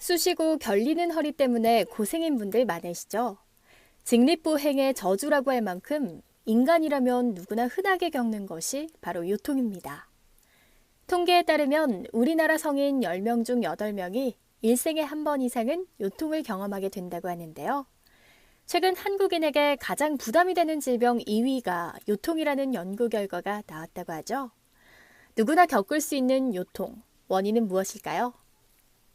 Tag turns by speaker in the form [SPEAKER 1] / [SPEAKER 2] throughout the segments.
[SPEAKER 1] 쑤시고 결리는 허리 때문에 고생인 분들 많으시죠? 직립보행의 저주라고 할 만큼 인간이라면 누구나 흔하게 겪는 것이 바로 요통입니다. 통계에 따르면 우리나라 성인 10명 중 8명이 일생에 한 번 이상은 요통을 경험하게 된다고 하는데요. 최근 한국인에게 가장 부담이 되는 질병 2위가 요통이라는 연구 결과가 나왔다고 하죠. 누구나 겪을 수 있는 요통, 원인은 무엇일까요?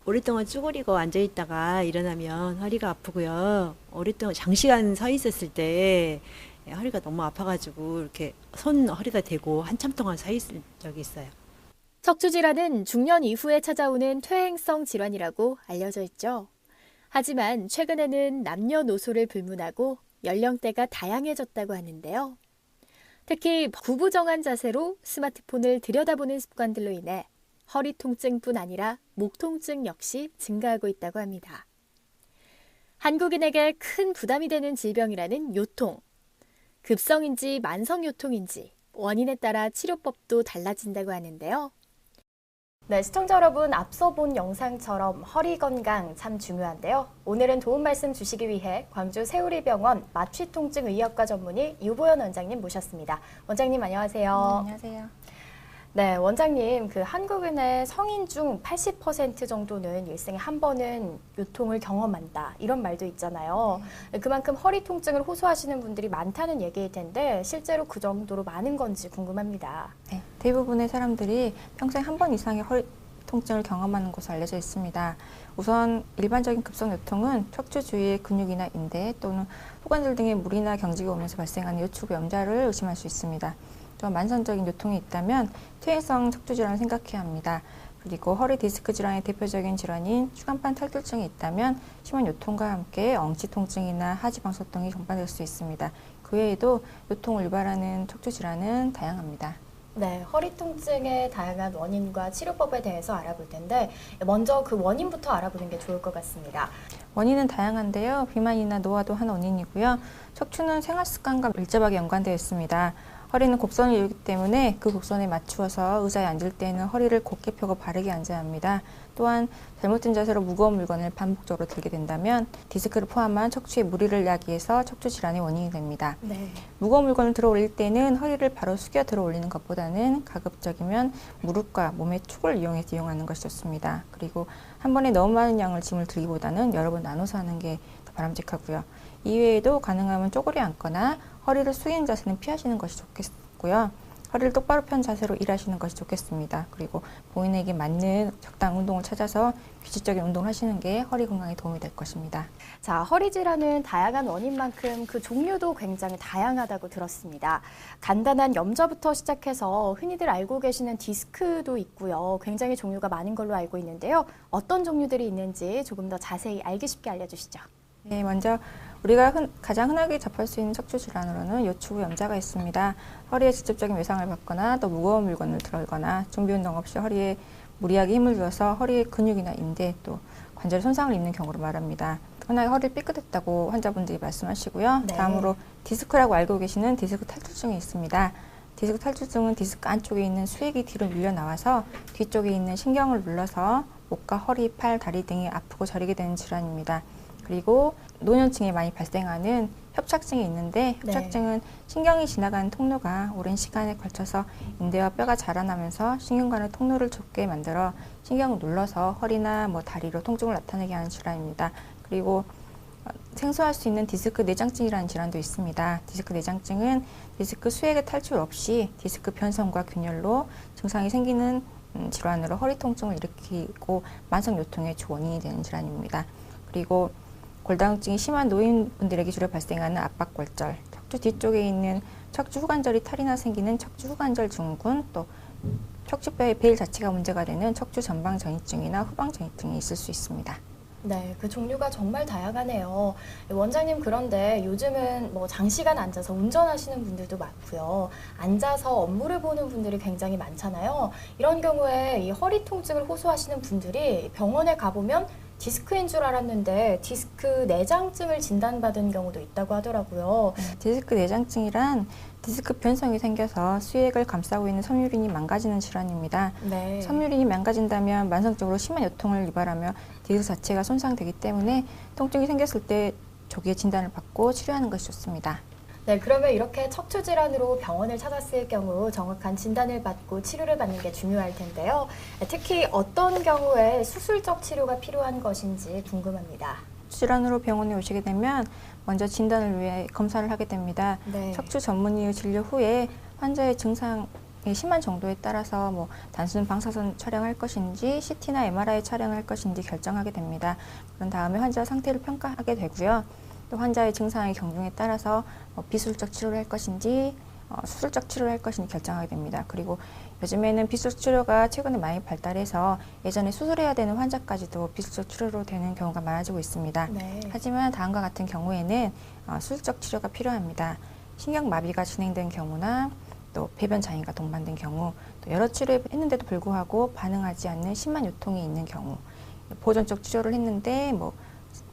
[SPEAKER 2] 오랫동안 쭈그리고 앉아 있다가 일어나면 허리가 아프고요. 오랫동안 장시간 서 있었을 때 허리가 너무 아파가지고 이렇게 손 허리가 대고 한참 동안 서 있을 적이 있어요.
[SPEAKER 1] 척추질환은 중년 이후에 찾아오는 퇴행성 질환이라고 알려져 있죠. 하지만 최근에는 남녀노소를 불문하고 연령대가 다양해졌다고 하는데요. 특히 구부정한 자세로 스마트폰을 들여다보는 습관들로 인해 허리 통증뿐 아니라 목 통증 역시 증가하고 있다고 합니다. 한국인에게 큰 부담이 되는 질병이라는 요통. 급성인지 만성요통인지 원인에 따라 치료법도 달라진다고 하는데요. 네, 시청자 여러분, 앞서 본 영상처럼 허리 건강 참 중요한데요. 오늘은 도움 말씀 주시기 위해 광주 세우리병원 마취통증의학과 전문의 유보연 원장님 모셨습니다. 원장님 안녕하세요.
[SPEAKER 3] 안녕하세요.
[SPEAKER 1] 네, 원장님, 한국인의 성인 중 80% 정도는 일생에 한 번은 요통을 경험한다. 이런 말도 있잖아요. 그만큼 허리 통증을 호소하시는 분들이 많다는 얘기일 텐데 실제로 그 정도로 많은 건지 궁금합니다.
[SPEAKER 3] 네, 대부분의 사람들이 평생 한 번 이상의 허리 통증을 경험하는 것으로 알려져 있습니다. 우선 일반적인 급성 요통은 척추 주위의 근육이나 인대 또는 후관절 등의 물이나 경직이 오면서 발생하는 요추부 염좌를 의심할 수 있습니다. 또 만성적인 요통이 있다면 퇴행성 척추 질환을 생각해야 합니다. 그리고 허리 디스크 질환의 대표적인 질환인 추간판 탈출증이 있다면 심한 요통과 함께 엉치 통증이나 하지방소통이 동반될 수 있습니다. 그 외에도 요통을 유발하는 척추 질환은 다양합니다.
[SPEAKER 1] 네, 허리 통증의 다양한 원인과 치료법에 대해서 알아볼 텐데 먼저 그 원인부터 알아보는 게 좋을 것 같습니다.
[SPEAKER 3] 원인은 다양한데요. 비만이나 노화도 한 원인이고요. 척추는 생활 습관과 밀접하게 연관되어 있습니다. 허리는 곡선을 이루기 때문에 그 곡선에 맞추어서 의자에 앉을 때는 허리를 곧게 펴고 바르게 앉아야 합니다. 또한 잘못된 자세로 무거운 물건을 반복적으로 들게 된다면 디스크를 포함한 척추에 무리를 야기해서 척추 질환의 원인이 됩니다.
[SPEAKER 1] 네.
[SPEAKER 3] 무거운 물건을 들어 올릴 때는 허리를 바로 숙여 들어 올리는 것보다는 가급적이면 무릎과 몸의 축을 이용해서 이용하는 것이 좋습니다. 그리고 한 번에 너무 많은 양을 짐을 들기보다는 여러 번 나눠서 하는 게 더 바람직하고요. 이외에도 가능하면 쪼그려 앉거나 허리를 숙이는 자세는 피하시는 것이 좋겠고요. 허리를 똑바로 편 자세로 일하시는 것이 좋겠습니다. 그리고 본인에게 맞는 적당한 운동을 찾아서 규칙적인 운동을 하시는 게 허리 건강에 도움이 될 것입니다.
[SPEAKER 1] 자, 허리 질환은 다양한 원인만큼 그 종류도 굉장히 다양하다고 들었습니다. 간단한 염좌부터 시작해서 흔히들 알고 계시는 디스크도 있고요. 굉장히 종류가 많은 걸로 알고 있는데요. 어떤 종류들이 있는지 조금 더 자세히 알기 쉽게 알려주시죠.
[SPEAKER 3] 네, 먼저 우리가 가장 흔하게 접할 수 있는 척추 질환으로는 요추부 염좌가 있습니다. 허리에 직접적인 외상을 받거나 또 무거운 물건을 들거나 준비 운동 없이 허리에 무리하게 힘을 줘서 허리의 근육이나 인대 또 관절 손상을 입는 경우를 말합니다. 흔하게 허리를 삐끗했다고 환자분들이 말씀하시고요.
[SPEAKER 1] 네.
[SPEAKER 3] 다음으로 디스크라고 알고 계시는 디스크 탈출증이 있습니다. 디스크 탈출증은 디스크 안쪽에 있는 수액이 뒤로 밀려 나와서 뒤쪽에 있는 신경을 눌러서 목과 허리, 팔, 다리 등이 아프고 저리게 되는 질환입니다. 그리고 노년층에 많이 발생하는 협착증이 있는데 협착증은 신경이 지나가는 통로가 오랜 시간에 걸쳐서 인대와 뼈가 자라나면서 신경관의 통로를 좁게 만들어 신경을 눌러서 허리나 다리로 통증을 나타내게 하는 질환입니다. 그리고 생소할 수 있는 디스크 내장증이라는 질환도 있습니다. 디스크 내장증은 디스크 수액의 탈출 없이 디스크 변성과 균열로 증상이 생기는 질환으로 허리 통증을 일으키고 만성 요통의 주 원인이 되는 질환입니다. 그리고 골다공증이 심한 노인분들에게 주로 발생하는 압박골절, 척추 뒤쪽에 있는 척추 후관절이 탈이나 생기는 척추 후관절 증후군, 또 척추뼈의 베일 자체가 문제가 되는 척추 전방 전이증이나 후방 전이증이 있을 수 있습니다.
[SPEAKER 1] 네, 그 종류가 정말 다양하네요. 원장님, 그런데 요즘은 장시간 앉아서 운전하시는 분들도 많고요. 앉아서 업무를 보는 분들이 굉장히 많잖아요. 이런 경우에 이 허리 통증을 호소하시는 분들이 병원에 가보면 디스크인 줄 알았는데 디스크 내장증을 진단받은 경우도 있다고 하더라고요.
[SPEAKER 3] 디스크 내장증이란 디스크 변성이 생겨서 수액을 감싸고 있는 섬유륜이 망가지는 질환입니다.
[SPEAKER 1] 네.
[SPEAKER 3] 섬유륜이 망가진다면 만성적으로 심한 요통을 유발하며 디스크 자체가 손상되기 때문에 통증이 생겼을 때 조기에 진단을 받고 치료하는 것이 좋습니다.
[SPEAKER 1] 네, 그러면 이렇게 척추 질환으로 병원을 찾았을 경우 정확한 진단을 받고 치료를 받는 게 중요할 텐데요. 특히 어떤 경우에 수술적 치료가 필요한 것인지 궁금합니다.
[SPEAKER 3] 질환으로 병원에 오시게 되면 먼저 진단을 위해 검사를 하게 됩니다.
[SPEAKER 1] 네.
[SPEAKER 3] 척추 전문의 진료 후에 환자의 증상의 심한 정도에 따라서 단순 방사선 촬영할 것인지 CT나 MRI 촬영할 것인지 결정하게 됩니다. 그런 다음에 환자 상태를 평가하게 되고요. 또 환자의 증상의 경중에 따라서 비수술적 치료를 할 것인지 수술적 치료를 할 것인지 결정하게 됩니다. 그리고 요즘에는 비수술 치료가 최근에 많이 발달해서 예전에 수술해야 되는 환자까지도 비수술적 치료로 되는 경우가 많아지고 있습니다.
[SPEAKER 1] 네.
[SPEAKER 3] 하지만 다음과 같은 경우에는 수술적 치료가 필요합니다. 신경마비가 진행된 경우나 또 배변 장애가 동반된 경우, 또 여러 치료를 했는데도 불구하고 반응하지 않는 심한 요통이 있는 경우, 보존적 치료를 했는데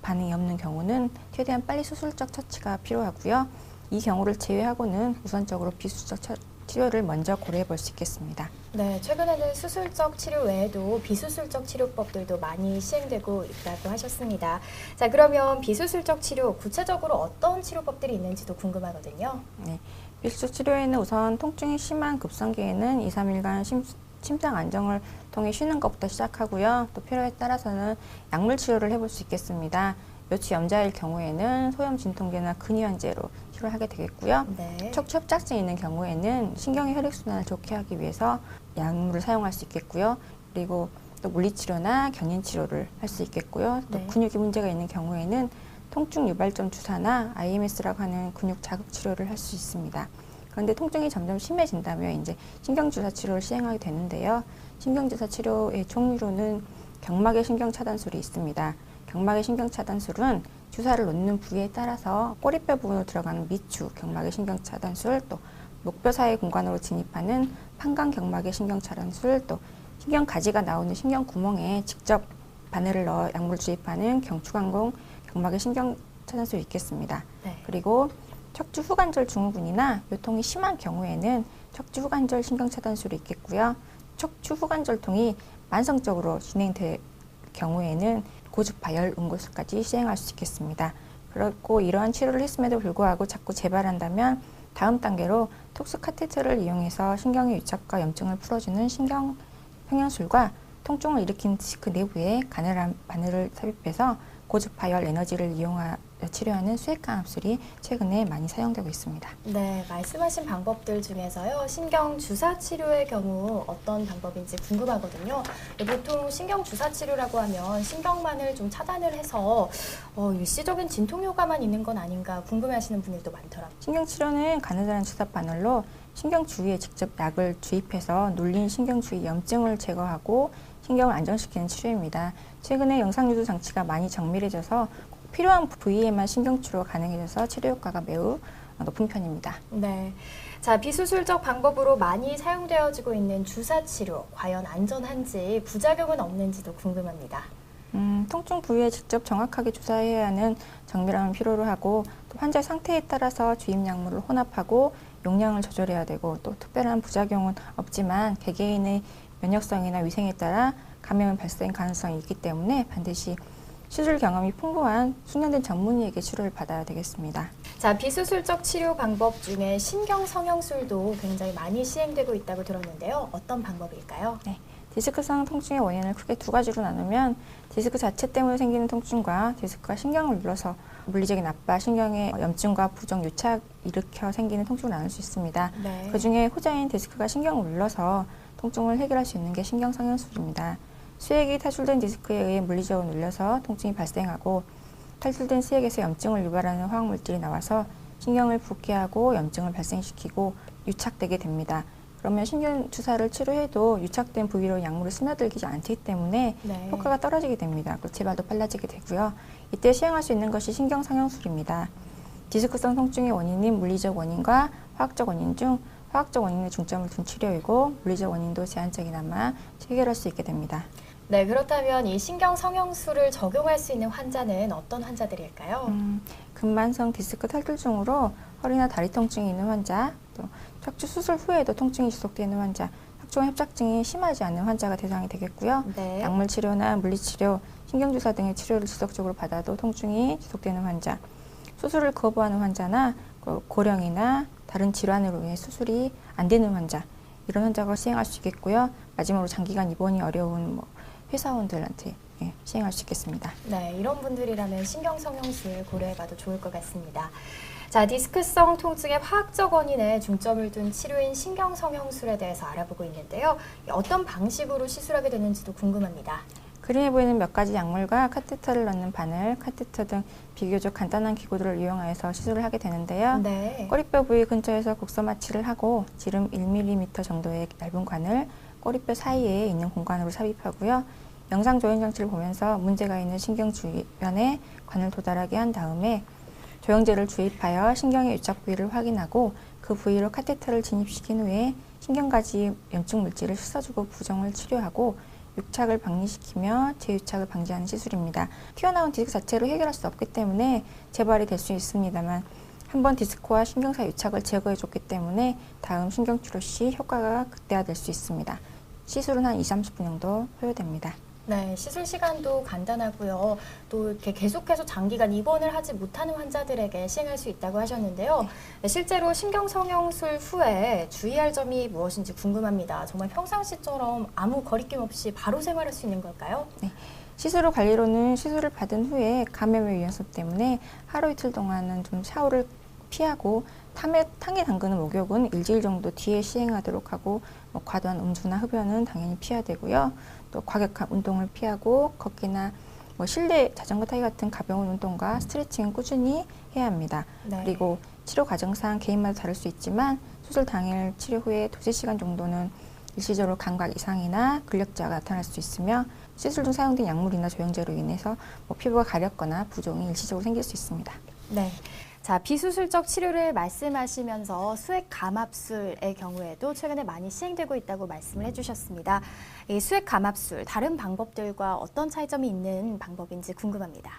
[SPEAKER 3] 반응이 없는 경우는 최대한 빨리 수술적 처치가 필요하고요. 이 경우를 제외하고는 우선적으로 비수술적 치료를 먼저 고려해 볼 수 있겠습니다.
[SPEAKER 1] 네, 최근에는 수술적 치료 외에도 비수술적 치료법들도 많이 시행되고 있다고 하셨습니다. 자, 그러면 비수술적 치료, 구체적으로 어떤 치료법들이 있는지도 궁금하거든요.
[SPEAKER 3] 네, 비수술 치료에는 우선 통증이 심한 급성기에는 2, 3일간 심장 안정을 통해 쉬는 것부터 시작하고요. 또 필요에 따라서는 약물 치료를 해볼 수 있겠습니다. 요추 염자일 경우에는 소염 진통제나 근위원제로 치료를 하게 되겠고요.
[SPEAKER 1] 네.
[SPEAKER 3] 척추 협착증이 있는 경우에는 신경의 혈액순환을 좋게 하기 위해서 약물을 사용할 수 있겠고요. 그리고 또 물리치료나 견인치료를 할 수 있겠고요. 또
[SPEAKER 1] 네.
[SPEAKER 3] 근육이 문제가 있는 경우에는 통증 유발점 주사나 IMS라고 하는 근육 자극 치료를 할 수 있습니다. 그런데 통증이 점점 심해진다면 이제 신경주사 치료를 시행하게 되는데요. 신경주사 치료의 종류로는 경막의 신경차단술이 있습니다. 경막의 신경차단술은 주사를 놓는 부위에 따라서 꼬리뼈 부분으로 들어가는 미추 경막의 신경차단술, 또 목뼈 사이 공간으로 진입하는 판광경막의 신경차단술, 또 신경가지가 나오는 신경구멍에 직접 바늘을 넣어 약물을 주입하는 경추관공 경막의 신경차단술이 있겠습니다.
[SPEAKER 1] 네.
[SPEAKER 3] 그리고 척추 후관절 증후군이나 요통이 심한 경우에는 척추 후관절 신경차단술이 있겠고요. 척추 후관절통이 만성적으로 진행될 경우에는 고주파 열 응고술까지 시행할 수 있겠습니다. 그렇고 이러한 치료를 했음에도 불구하고 자꾸 재발한다면 다음 단계로 톡스 카테터를 이용해서 신경의 유착과 염증을 풀어주는 신경 평형술과 통증을 일으키는 디스크 내부에 가늘한 바늘을 삽입해서 고주파 열 에너지를 이용하여 치료하는 수액강압술이 최근에 많이 사용되고 있습니다.
[SPEAKER 1] 네, 말씀하신 방법들 중에서요, 신경 주사 치료의 경우 어떤 방법인지 궁금하거든요. 보통 신경 주사 치료라고 하면 신경만을 좀 차단을 해서 일시적인 진통 효과만 있는 건 아닌가 궁금해하시는 분들도 많더라고요.
[SPEAKER 3] 신경치료는 가느다란 주사 바늘로 신경 주위에 직접 약을 주입해서 눌린 신경 주위 염증을 제거하고 신경을 안정시키는 치료입니다. 최근에 영상유도 장치가 많이 정밀해져서 꼭 필요한 부위에만 신경치료가 가능해져서 치료 효과가 매우 높은 편입니다.
[SPEAKER 1] 네. 자, 비수술적 방법으로 많이 사용되어지고 있는 주사 치료, 과연 안전한지 부작용은 없는지도 궁금합니다.
[SPEAKER 3] 통증 부위에 직접 정확하게 주사해야 하는 정밀함을 필요로 하고 또 환자 상태에 따라서 주입 약물을 혼합하고 용량을 조절해야 되고 또 특별한 부작용은 없지만 개개인의 면역성이나 위생에 따라 감염 발생 가능성이 있기 때문에 반드시 수술 경험이 풍부한 숙련된 전문의에게 치료를 받아야 되겠습니다.
[SPEAKER 1] 자, 비수술적 치료 방법 중에 신경 성형술도 굉장히 많이 시행되고 있다고 들었는데요. 어떤 방법일까요?
[SPEAKER 3] 네, 디스크성 통증의 원인을 크게 두 가지로 나누면 디스크 자체 때문에 생기는 통증과 디스크가 신경을 눌러서 물리적인 압박, 신경의 염증과 부정 유착 일으켜 생기는 통증을 나눌 수 있습니다.
[SPEAKER 1] 네.
[SPEAKER 3] 그중에 호자인 디스크가 신경을 눌러서 통증을 해결할 수 있는 게 신경성형술입니다. 수액이 탈출된 디스크에 의해 물리적으로 눌려서 통증이 발생하고 탈출된 수액에서 염증을 유발하는 화학물질이 나와서 신경을 붓게 하고 염증을 발생시키고 유착되게 됩니다. 그러면 신경 주사를 치료해도 유착된 부위로 약물을 스며들지 않기 때문에
[SPEAKER 1] 네.
[SPEAKER 3] 효과가 떨어지게 됩니다. 그리고 재발도 빨라지게 되고요. 이때 시행할 수 있는 것이 신경성형술입니다. 디스크성 통증의 원인인 물리적 원인과 화학적 원인 중 화학적 원인에 중점을 둔 치료이고 물리적 원인도 제한적이나마 해결할 수 있게 됩니다.
[SPEAKER 1] 네, 그렇다면 이 신경 성형술을 적용할 수 있는 환자는 어떤 환자들일까요?
[SPEAKER 3] 근만성 디스크 탈출증으로 허리나 다리 통증이 있는 환자, 또 척추 수술 후에도 통증이 지속되는 환자, 척추관 협착증이 심하지 않은 환자가 대상이 되겠고요.
[SPEAKER 1] 네.
[SPEAKER 3] 약물 치료나 물리치료, 신경주사 등의 치료를 지속적으로 받아도 통증이 지속되는 환자, 수술을 거부하는 환자나 고령이나 다른 질환으로 인해 수술이 안 되는 환자, 이런 환자가 시행할 수 있겠고요. 마지막으로 장기간 입원이 어려운 회사원들한테 시행할 수 있겠습니다.
[SPEAKER 1] 네, 이런 분들이라면 신경 성형술 고려해봐도 좋을 것 같습니다. 자, 디스크성 통증의 화학적 원인에 중점을 둔 치료인 신경 성형술에 대해서 알아보고 있는데요. 어떤 방식으로 시술하게 되는지도 궁금합니다.
[SPEAKER 3] 그림에 보이는 몇 가지 약물과 카테터를 넣는 바늘, 카테터 등 비교적 간단한 기구들을 이용하여서 시술을 하게 되는데요.
[SPEAKER 1] 네.
[SPEAKER 3] 꼬리뼈 부위 근처에서 곡소 마취를 하고 지름 1mm 정도의 얇은 관을 꼬리뼈 사이에 있는 공간으로 삽입하고요. 영상 조형 장치를 보면서 문제가 있는 신경 주변에 관을 도달하게 한 다음에 조영제를 주입하여 신경의 유착 부위를 확인하고 그 부위로 카테터를 진입시킨 후에 신경가지 염증 물질을 씻어주고 부종을 치료하고 유착을 방리시키며 재유착을 방지하는 시술입니다. 튀어나온 디스크 자체로 해결할 수 없기 때문에 재발이 될 수 있습니다만 한번 디스크와 신경사 유착을 제거해줬기 때문에 다음 신경치료 시 효과가 극대화될 수 있습니다. 시술은 한 20-30분 정도 소요됩니다.
[SPEAKER 1] 네, 시술 시간도 간단하고요. 또 이렇게 계속해서 장기간 입원을 하지 못하는 환자들에게 시행할 수 있다고 하셨는데요. 네, 실제로 신경 성형술 후에 주의할 점이 무엇인지 궁금합니다. 정말 평상시처럼 아무 거리낌 없이 바로 생활할 수 있는 걸까요?
[SPEAKER 3] 네. 시술 후 관리로는 시술을 받은 후에 감염의 위험성 때문에 하루 이틀 동안은 좀 샤워를 피하고 탕에 담그는 목욕은 일주일 정도 뒤에 시행하도록 하고 과도한 음주나 흡연은 당연히 피해야 되고요. 또 과격한 운동을 피하고 걷기나 실내 자전거 타기 같은 가벼운 운동과 스트레칭은 꾸준히 해야 합니다.
[SPEAKER 1] 네.
[SPEAKER 3] 그리고 치료 과정상 개인마다 다를 수 있지만 수술 당일 치료 후에 2-3시간 정도는 일시적으로 감각 이상이나 근력자가 나타날 수 있으며 시술 중 사용된 약물이나 조영제로 인해서 피부가 가렵거나 부종이 일시적으로 생길 수 있습니다.
[SPEAKER 1] 네. 자, 비수술적 치료를 말씀하시면서 수액 감압술의 경우에도 최근에 많이 시행되고 있다고 말씀을 해주셨습니다. 이 수액 감압술, 다른 방법들과 어떤 차이점이 있는 방법인지 궁금합니다.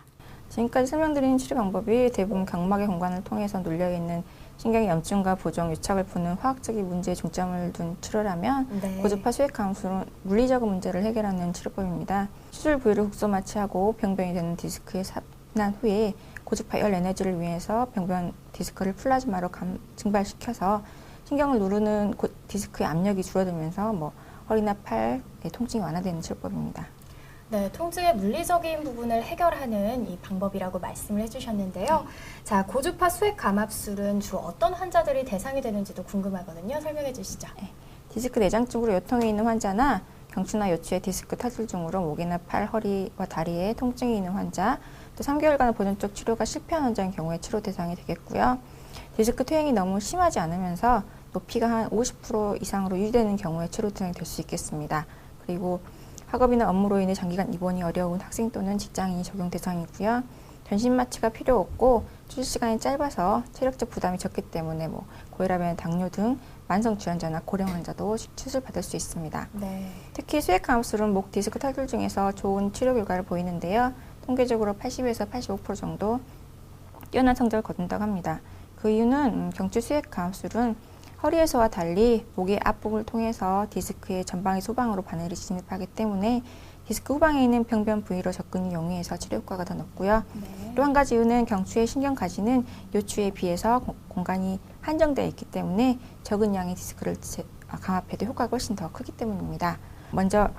[SPEAKER 3] 지금까지 설명드린 치료 방법이 대부분 경막의 공간을 통해서 눌려있는 신경의 염증과 부종, 유착을 푸는 화학적인 문제에 중점을 둔 치료라면
[SPEAKER 1] 네.
[SPEAKER 3] 고주파 수액 감압술은 물리적인 문제를 해결하는 치료법입니다. 수술 부위를 국소 마취하고 병변이 되는 디스크에 삽입한 후에 고주파 열 에너지를 위해서 병변 디스크를 플라즈마로 증발시켜서 신경을 누르는 디스크의 압력이 줄어들면서 허리나 팔의 통증이 완화되는 치료법입니다.
[SPEAKER 1] 네, 통증의 물리적인 부분을 해결하는 이 방법이라고 말씀을 해주셨는데요. 자, 고주파 수액 감압술은 주로 어떤 환자들이 대상이 되는지도 궁금하거든요. 설명해 주시죠.
[SPEAKER 3] 디스크 내장적으로 요통이 있는 환자나 경추나 요추의 디스크 탈출증으로 목이나 팔, 허리와 다리에 통증이 있는 환자, 또 3개월간 보존적 치료가 실패한 환자인 경우에 치료 대상이 되겠고요. 디스크 퇴행이 너무 심하지 않으면서 높이가 한 50% 이상으로 유지되는 경우에 치료 대상이 될 수 있겠습니다. 그리고 학업이나 업무로 인해 장기간 입원이 어려운 학생 또는 직장인이 적용 대상이고요. 전신 마취가 필요 없고 수술 시간이 짧아서 체력적 부담이 적기 때문에 고혈압이나 당뇨 등 만성 질환자나 고령 환자도 수술 받을 수 있습니다.
[SPEAKER 1] 네.
[SPEAKER 3] 특히 수액 감압술은 목 디스크 탈출 중에서 좋은 치료 결과를 보이는데요. 통계적으로 80에서 85% 정도 뛰어난 성적을 거둔다고 합니다. 그 이유는 경추 수액 감압술은 허리에서와 달리 목의 앞부분을 통해서 디스크의 전방위 소방으로 바늘이 진입하기 때문에 디스크 후방에 있는 병변 부위로 접근이 용이해서 치료 효과가 더 높고요.
[SPEAKER 1] 네.
[SPEAKER 3] 또 한 가지 이유는 경추의 신경가지는 요추에 비해서 공간이 한정되어 있기 때문에 적은 양의 디스크를 감압해도 효과가 훨씬 더 크기 때문입니다. 먼저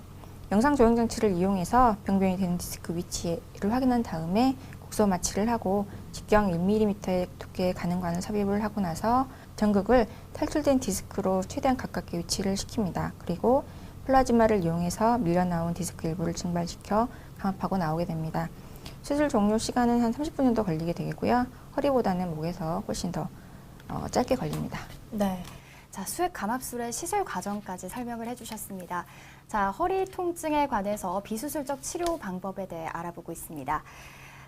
[SPEAKER 3] 영상 조형 장치를 이용해서 병변이 되는 디스크 위치를 확인한 다음에 곡소 마취를 하고 직경 1mm의 두께의 가는관을 삽입을 하고 나서 전극을 탈출된 디스크로 최대한 가깝게 위치를 시킵니다. 그리고 플라즈마를 이용해서 밀려나온 디스크 일부를 증발시켜 감압하고 나오게 됩니다. 수술 종료 시간은 한 30분 정도 걸리게 되겠고요. 허리보다는 목에서 훨씬 더 짧게 걸립니다.
[SPEAKER 1] 네. 자, 수액 감압술의 시술 과정까지 설명을 해주셨습니다. 자, 허리 통증에 관해서 비수술적 치료 방법에 대해 알아보고 있습니다.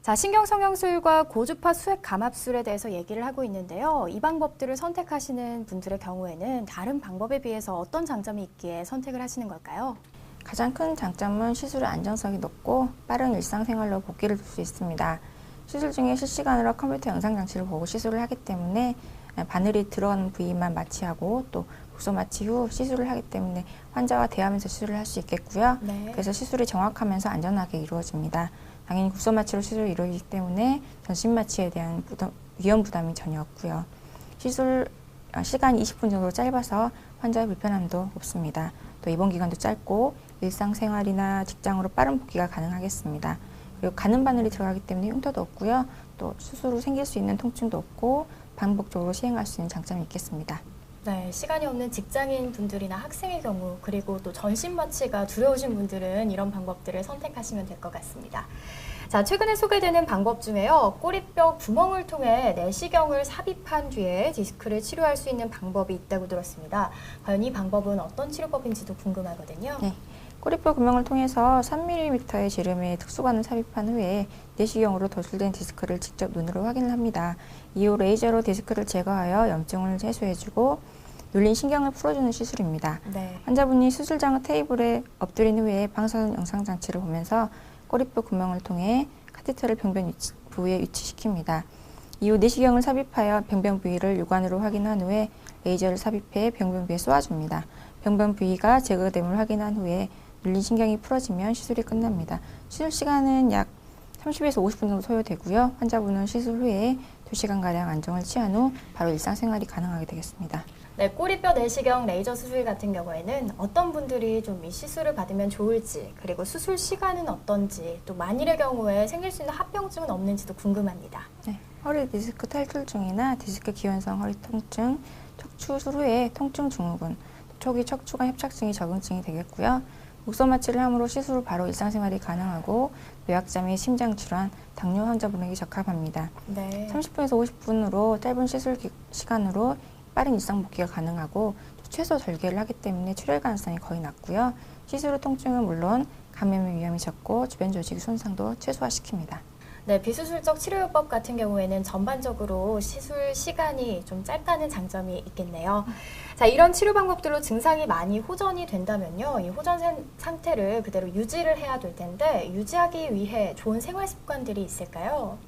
[SPEAKER 1] 자, 신경성형술과 고주파 수액 감압술에 대해서 얘기를 하고 있는데요. 이 방법들을 선택하시는 분들의 경우에는 다른 방법에 비해서 어떤 장점이 있기에 선택을 하시는 걸까요?
[SPEAKER 3] 가장 큰 장점은 시술의 안정성이 높고 빠른 일상생활로 복귀를 줄 수 있습니다. 시술 중에 실시간으로 컴퓨터 영상 장치를 보고 시술을 하기 때문에 바늘이 들어가는 부위만 마취하고 또 국소 마취 후 시술을 하기 때문에 환자와 대화하면서 시술을 할 수 있겠고요.
[SPEAKER 1] 네.
[SPEAKER 3] 그래서 시술이 정확하면서 안전하게 이루어집니다. 당연히 국소 마취로 시술이 이루어지기 때문에 전신 마취에 대한 위험 부담이 전혀 없고요. 시술 시간이 20분 정도 짧아서 환자의 불편함도 없습니다. 또 입원 기간도 짧고 일상생활이나 직장으로 빠른 복귀가 가능하겠습니다. 그리고 가는 바늘이 들어가기 때문에 흉터도 없고요. 또 수술 후 생길 수 있는 통증도 없고 반복적으로 시행할 수 있는 장점이 있겠습니다.
[SPEAKER 1] 네, 시간이 없는 직장인 분들이나 학생의 경우 그리고 또 전신 마취가 두려우신 분들은 이런 방법들을 선택하시면 될 것 같습니다. 자, 최근에 소개되는 방법 중에요. 꼬리뼈 구멍을 통해 내시경을 삽입한 뒤에 디스크를 치료할 수 있는 방법이 있다고 들었습니다. 과연 이 방법은 어떤 치료법인지도 궁금하거든요.
[SPEAKER 3] 네. 꼬리뼈 구멍을 통해서 3mm의 지름의 특수관을 삽입한 후에 내시경으로 도출된 디스크를 직접 눈으로 확인을 합니다. 이후 레이저로 디스크를 제거하여 염증을 해소해주고 눌린 신경을 풀어주는 시술입니다.
[SPEAKER 1] 네.
[SPEAKER 3] 환자분이 수술장 테이블에 엎드린 후에 방사선 영상 장치를 보면서 꼬리뼈 구멍을 통해 카테터를 병변 부위에 위치시킵니다. 이후 내시경을 삽입하여 병변 부위를 육안으로 확인한 후에 레이저를 삽입해 병변 부위에 쏘아줍니다. 병변 부위가 제거됨을 확인한 후에 눌린 신경이 풀어지면 시술이 끝납니다. 시술 시간은 약 30에서 50분 정도 소요되고요. 환자분은 시술 후에 2시간가량 안정을 취한 후 바로 일상생활이 가능하게 되겠습니다.
[SPEAKER 1] 네, 꼬리뼈 내시경 레이저 수술 같은 경우에는 어떤 분들이 좀 이 시술을 받으면 좋을지, 그리고 수술 시간은 어떤지, 또 만일의 경우에 생길 수 있는 합병증은 없는지도 궁금합니다.
[SPEAKER 3] 네, 허리 디스크 탈출증이나 디스크 기원성 허리 통증, 척추 후에 통증 증후군, 초기 척추관 협착증이 적응증이 되겠고요. 국소 마취를 함으로 시술 후 바로 일상생활이 가능하고 뇌학자 및 심장 질환, 당뇨 환자분에게 적합합니다.
[SPEAKER 1] 네.
[SPEAKER 3] 30분에서 50분으로 짧은 시술 시간으로 빠른 일상 복귀가 가능하고 최소 절개를 하기 때문에 출혈 가능성이 거의 낮고요. 시술 후 통증은 물론 감염의 위험이 적고 주변 조직 손상도 최소화시킵니다.
[SPEAKER 1] 네, 비수술적 치료요법 같은 경우에는 전반적으로 시술 시간이 좀 짧다는 장점이 있겠네요. 자, 이런 치료 방법들로 증상이 많이 호전이 된다면요. 이 호전 상태를 그대로 유지를 해야 될 텐데 유지하기 위해 좋은 생활 습관들이 있을까요?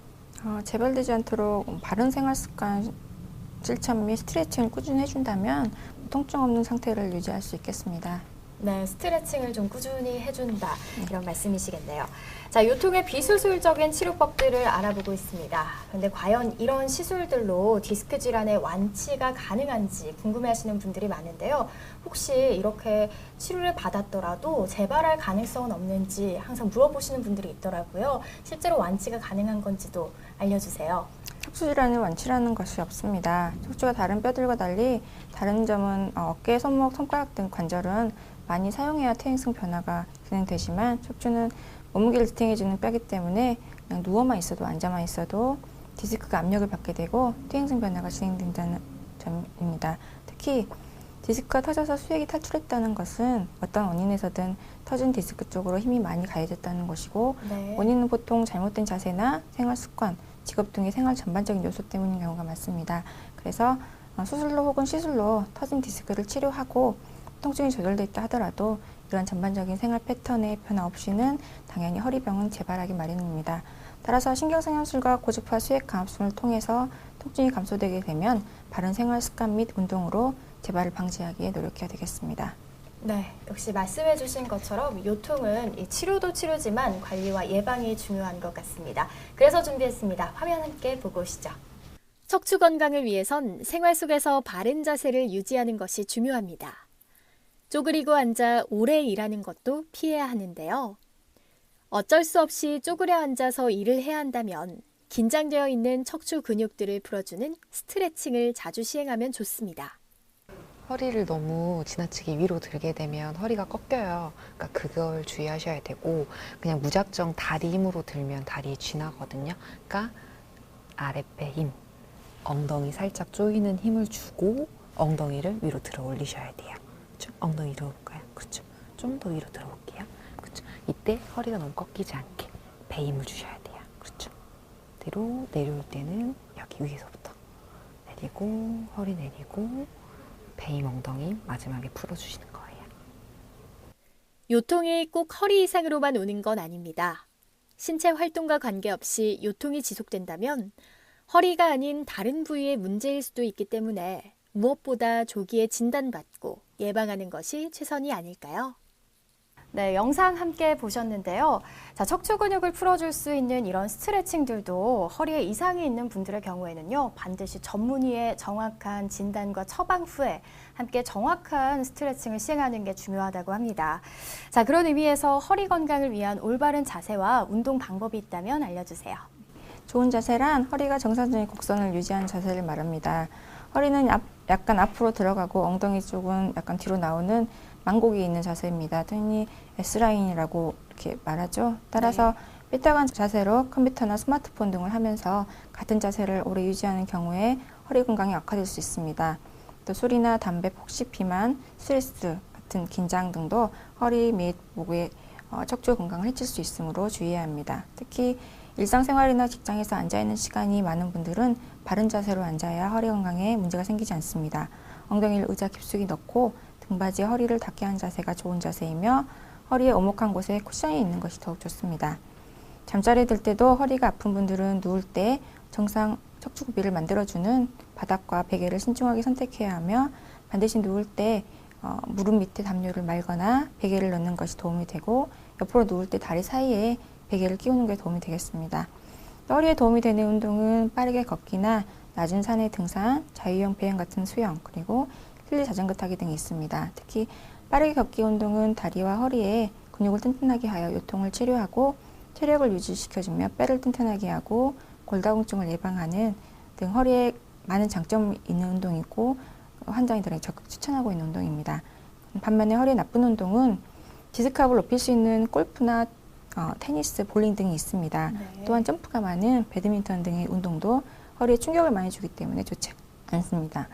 [SPEAKER 3] 재발되지 않도록 바른 생활 습관 실천 및 스트레칭을 꾸준히 해준다면 통증 없는 상태를 유지할 수 있겠습니다.
[SPEAKER 1] 네, 스트레칭을 좀 꾸준히 해준다 이런 말씀이시겠네요. 자, 요통의 비수술적인 치료법들을 알아보고 있습니다. 그런데 과연 이런 시술들로 디스크 질환의 완치가 가능한지 궁금해하시는 분들이 많은데요. 혹시 이렇게 치료를 받았더라도 재발할 가능성은 없는지 항상 물어보시는 분들이 있더라고요. 실제로 완치가 가능한 건지도 알려주세요.
[SPEAKER 3] 척추 질환의 완치라는 것이 없습니다. 척추가 다른 뼈들과 달리 다른 점은 어깨, 손목, 손가락 등 관절은 많이 사용해야 퇴행성 변화가 진행되지만 척추는 몸무게를 지탱해주는 뼈이기 때문에 그냥 누워만 있어도 앉아만 있어도 디스크가 압력을 받게 되고 퇴행성 변화가 진행된다는 점입니다. 특히 디스크가 터져서 수액이 탈출했다는 것은 어떤 원인에서든 터진 디스크 쪽으로 힘이 많이 가해졌다는 것이고
[SPEAKER 1] 네.
[SPEAKER 3] 원인은 보통 잘못된 자세나 생활 습관, 직업 등의 생활 전반적인 요소 때문인 경우가 많습니다. 그래서 수술로 혹은 시술로 터진 디스크를 치료하고 통증이 조절됐다 하더라도 이런 전반적인 생활 패턴의 변화 없이는 당연히 허리병은 재발하기 마련입니다. 따라서 신경성형술과 고주파 수액 감압술을 통해서 통증이 감소되게 되면 바른 생활 습관 및 운동으로 재발을 방지하기에 노력해야 되겠습니다.
[SPEAKER 1] 네, 역시 말씀해 주신 것처럼 요통은 이 치료도 치료지만 관리와 예방이 중요한 것 같습니다. 그래서 준비했습니다. 화면 함께 보고 오시죠. 척추 건강을 위해선 생활 속에서 바른 자세를 유지하는 것이 중요합니다. 쪼그리고 앉아 오래 일하는 것도 피해야 하는데요. 어쩔 수 없이 쪼그려 앉아서 일을 해야 한다면 긴장되어 있는 척추 근육들을 풀어주는 스트레칭을 자주 시행하면 좋습니다.
[SPEAKER 4] 허리를 너무 지나치게 위로 들게 되면 허리가 꺾여요. 그러니까 그걸 주의하셔야 되고 그냥 무작정 다리 힘으로 들면 다리 쥐나거든요. 그러니까 아랫배 힘, 엉덩이 살짝 조이는 힘을 주고 엉덩이를 위로 들어 올리셔야 돼요. 그렇죠? 엉덩이 들어 볼까요? 그렇죠? 좀 더 위로 들어 볼게요. 그렇죠? 이때 허리가 너무 꺾이지 않게 배 힘을 주셔야 돼요. 그렇죠? 뒤로 내려올 때는 여기 위에서부터 내리고 허리 내리고 배 힘 엉덩이 마지막에 풀어주시는 거예요.
[SPEAKER 1] 요통이 꼭 허리 이상으로만 오는 건 아닙니다. 신체 활동과 관계없이 요통이 지속된다면 허리가 아닌 다른 부위의 문제일 수도 있기 때문에 무엇보다 조기에 진단받고 예방하는 것이 최선이 아닐까요? 네, 영상 함께 보셨는데요. 자, 척추 근육을 풀어줄 수 있는 이런 스트레칭들도 허리에 이상이 있는 분들의 경우에는요, 반드시 전문의의 정확한 진단과 처방 후에 함께 정확한 스트레칭을 시행하는 게 중요하다고 합니다. 자, 그런 의미에서 허리 건강을 위한 올바른 자세와 운동 방법이 있다면 알려주세요.
[SPEAKER 3] 좋은 자세란 허리가 정상적인 곡선을 유지한 자세를 말합니다. 허리는 약간 앞으로 들어가고 엉덩이 쪽은 약간 뒤로 나오는 망곡이 있는 자세입니다. 흔히 S라인이라고 이렇게 말하죠. 따라서 삐딱한 자세로 컴퓨터나 스마트폰 등을 하면서 같은 자세를 오래 유지하는 경우에 허리 건강이 악화될 수 있습니다. 또 술이나 담배, 폭식, 비만, 스트레스 같은 긴장 등도 허리 및 목의 척추 건강을 해칠 수 있으므로 주의해야 합니다. 특히 일상생활이나 직장에서 앉아있는 시간이 많은 분들은 바른 자세로 앉아야 허리 건강에 문제가 생기지 않습니다. 엉덩이를 의자 깊숙이 넣고 등받이에 허리를 닿게 한 자세가 좋은 자세이며 허리의 오목한 곳에 쿠션이 있는 것이 더욱 좋습니다. 잠자리에 들 때도 허리가 아픈 분들은 누울 때 정상 척추 굽이를 만들어주는 바닥과 베개를 신중하게 선택해야 하며 반드시 누울 때 무릎 밑에 담요를 말거나 베개를 넣는 것이 도움이 되고 옆으로 누울 때 다리 사이에 베개를 끼우는 게 도움이 되겠습니다. 허리에 도움이 되는 운동은 빠르게 걷기나 낮은 산의 등산, 자유형 비행 같은 수영, 그리고 힐리 자전거 타기 등이 있습니다. 특히 빠르게 걷기 운동은 다리와 허리에 근육을 튼튼하게 하여 요통을 치료하고 체력을 유지시켜주며 뼈를 튼튼하게 하고 골다공증을 예방하는 등 허리에 많은 장점이 있는 운동이고 환자들에게 적극 추천하고 있는 운동입니다. 반면에 허리에 나쁜 운동은 디스크압을 높일 수 있는 골프나 테니스, 볼링 등이 있습니다.
[SPEAKER 1] 네.
[SPEAKER 3] 또한 점프가 많은 배드민턴 등의 운동도 허리에 충격을 많이 주기 때문에 좋지 않습니다.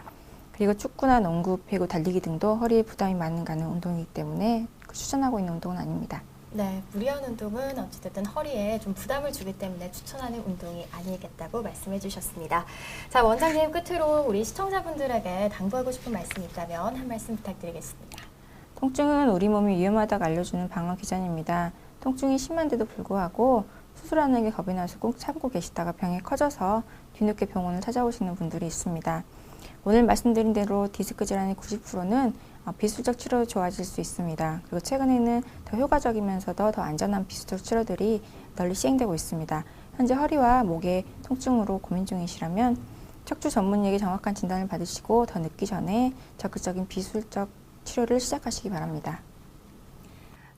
[SPEAKER 3] 그리고 축구나 농구, 배구, 달리기 등도 허리에 부담이 많이 가는 운동이기 때문에 추천하고 있는 운동은 아닙니다.
[SPEAKER 1] 네, 무리한 운동은 어찌됐든 허리에 좀 부담을 주기 때문에 추천하는 운동이 아니겠다고 말씀해 주셨습니다. 자, 원장님 끝으로 우리 시청자분들에게 당부하고 싶은 말씀이 있다면 한 말씀 부탁드리겠습니다.
[SPEAKER 3] 통증은 우리 몸이 위험하다고 알려주는 방어 기전입니다. 통증이 심한데도 불구하고 수술하는 게 겁이 나서 꼭 참고 계시다가 병이 커져서 뒤늦게 병원을 찾아오시는 분들이 있습니다. 오늘 말씀드린 대로 디스크 질환의 90%는 비수적 치료로 좋아질 수 있습니다. 그리고 최근에는 더 효과적이면서도 더 안전한 비수적 치료들이 널리 시행되고 있습니다. 현재 허리와 목의 통증으로 고민 중이시라면 척추 전문의에게 정확한 진단을 받으시고 더 늦기 전에 적극적인 비수적 치료를 시작하시기 바랍니다.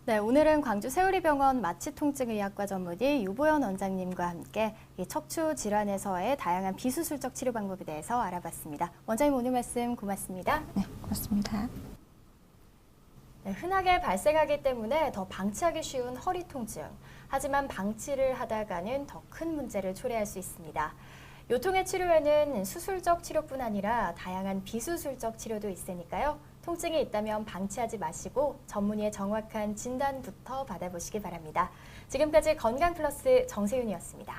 [SPEAKER 1] 네, 오늘은 광주 세우리병원 마취통증의학과 전문의 유보연 원장님과 함께 이 척추 질환에서의 다양한 비수술적 치료 방법에 대해서 알아봤습니다. 원장님 오늘 말씀 고맙습니다.
[SPEAKER 3] 네, 고맙습니다.
[SPEAKER 1] 네, 흔하게 발생하기 때문에 더 방치하기 쉬운 허리 통증. 하지만 방치를 하다가는 더 큰 문제를 초래할 수 있습니다. 요통의 치료에는 수술적 치료뿐 아니라 다양한 비수술적 치료도 있으니까요. 통증이 있다면 방치하지 마시고 전문의의 정확한 진단부터 받아보시기 바랍니다. 지금까지 건강플러스 정세윤이었습니다.